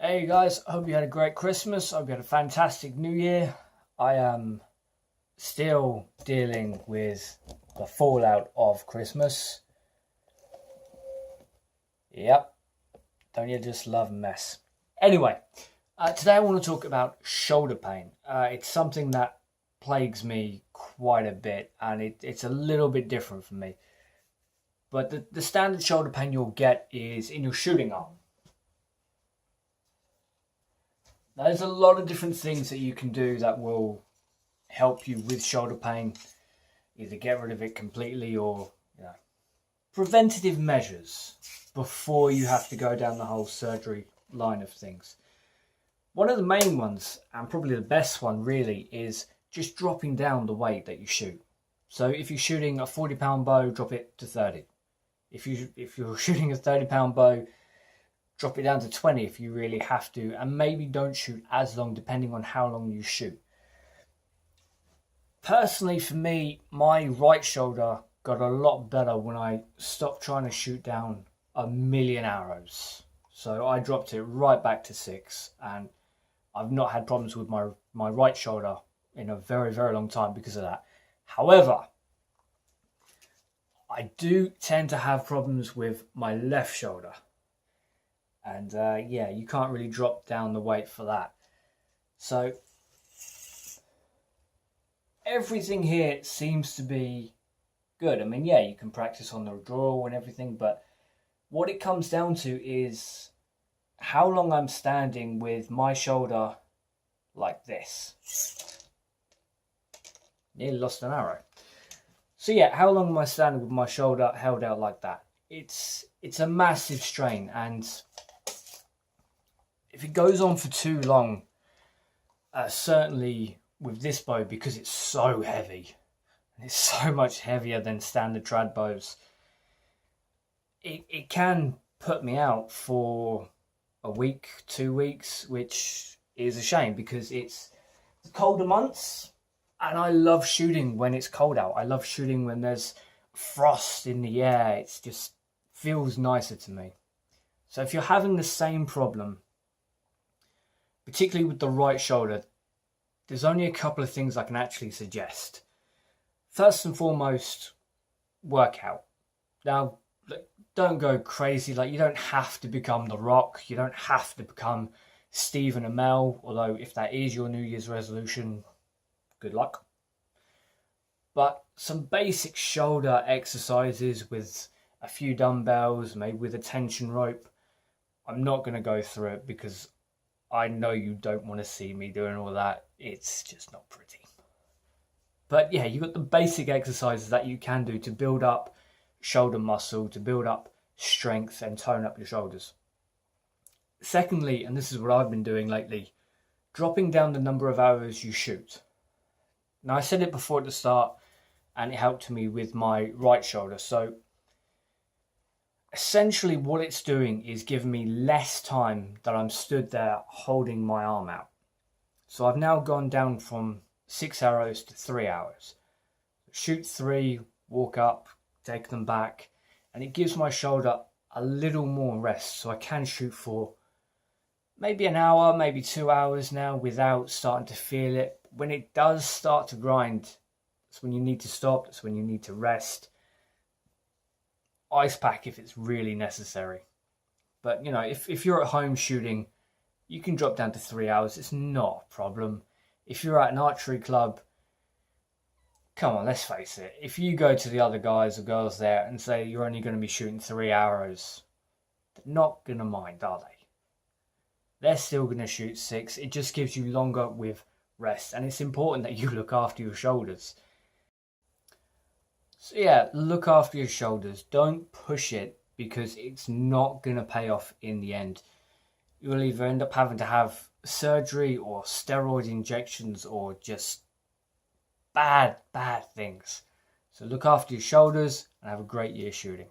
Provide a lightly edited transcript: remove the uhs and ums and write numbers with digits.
Hey guys, I hope you had a great Christmas. I hope you had a fantastic New Year. I am still dealing with the fallout of Christmas. Yep, don't you just love a mess? Anyway, today I want to talk about shoulder pain. It's something that plagues me quite a bit, and it's a little bit different for me. But the standard shoulder pain you'll get is in your shooting arm. Now, there's a lot of different things that you can do that will help you with shoulder pain. Either get rid of it completely or, preventative measures before you have to go down the whole surgery line of things. One of the main ones, and probably the best one really, is just dropping down the weight that you shoot. So if you're shooting a 40-pound bow, drop it to 30. If you're shooting a 30-pound bow, drop it down to 20 if you really have to, and maybe don't shoot as long depending on how long you shoot. Personally, for me, my right shoulder got a lot better when I stopped trying to shoot down a million arrows. So I dropped it right back to 6, and I've not had problems with my right shoulder in a very, very long time because of that. However, I do tend to have problems with my left shoulder. And you can't really drop down the weight for that. So everything here seems to be good. I mean, you can practice on the draw and everything, but what it comes down to is how long I'm standing with my shoulder like this. Nearly lost an arrow. So how long am I standing with my shoulder held out like that? It's a massive strain, and if it goes on for too long, certainly with this bow, because it's so heavy, and it's so much heavier than standard trad bows, it can put me out for a week, 2 weeks, which is a shame because it's the colder months, and I love shooting when it's cold out. I love shooting when there's frost in the air. It just feels nicer to me. So if you're having the same problem, particularly with the right shoulder, there's only a couple of things I can actually suggest. First and foremost, workout. Now, don't go crazy. You don't have to become The Rock. You don't have to become Stephen Amell, although if that is your New Year's resolution, good luck. But some basic shoulder exercises with a few dumbbells, maybe with a tension rope. I'm not going to go through it because I know you don't want to see me doing all that. It's just not pretty. But you've got the basic exercises that you can do to build up shoulder muscle, to build up strength and tone up your shoulders. Secondly, and this is what I've been doing lately, dropping down the number of arrows you shoot. Now, I said it before at the start, and it helped me with my right shoulder. So essentially what it's doing is giving me less time that I'm stood there holding my arm out. So I've now gone down from 6 arrows to 3 hours. Shoot 3, walk up, take them back, and it gives my shoulder a little more rest, so I can shoot for maybe an hour, maybe 2 hours now without starting to feel it. When it does start to grind, that's when you need to stop, that's when you need to rest. Ice pack if it's really necessary. But if you're at home shooting, you can drop down to 3 hours. It's not a problem. If you're at an archery club, come on, let's face it. If you go to the other guys or girls there and say you're only going to be shooting 3 arrows, they're not going to mind, are they? They're still going to shoot 6. It just gives you longer with rest. And it's important that you look after your shoulders. So look after your shoulders. Don't push it because it's not going to pay off in the end. You'll either end up having to have surgery or steroid injections or just bad things. So look after your shoulders and have a great year shooting.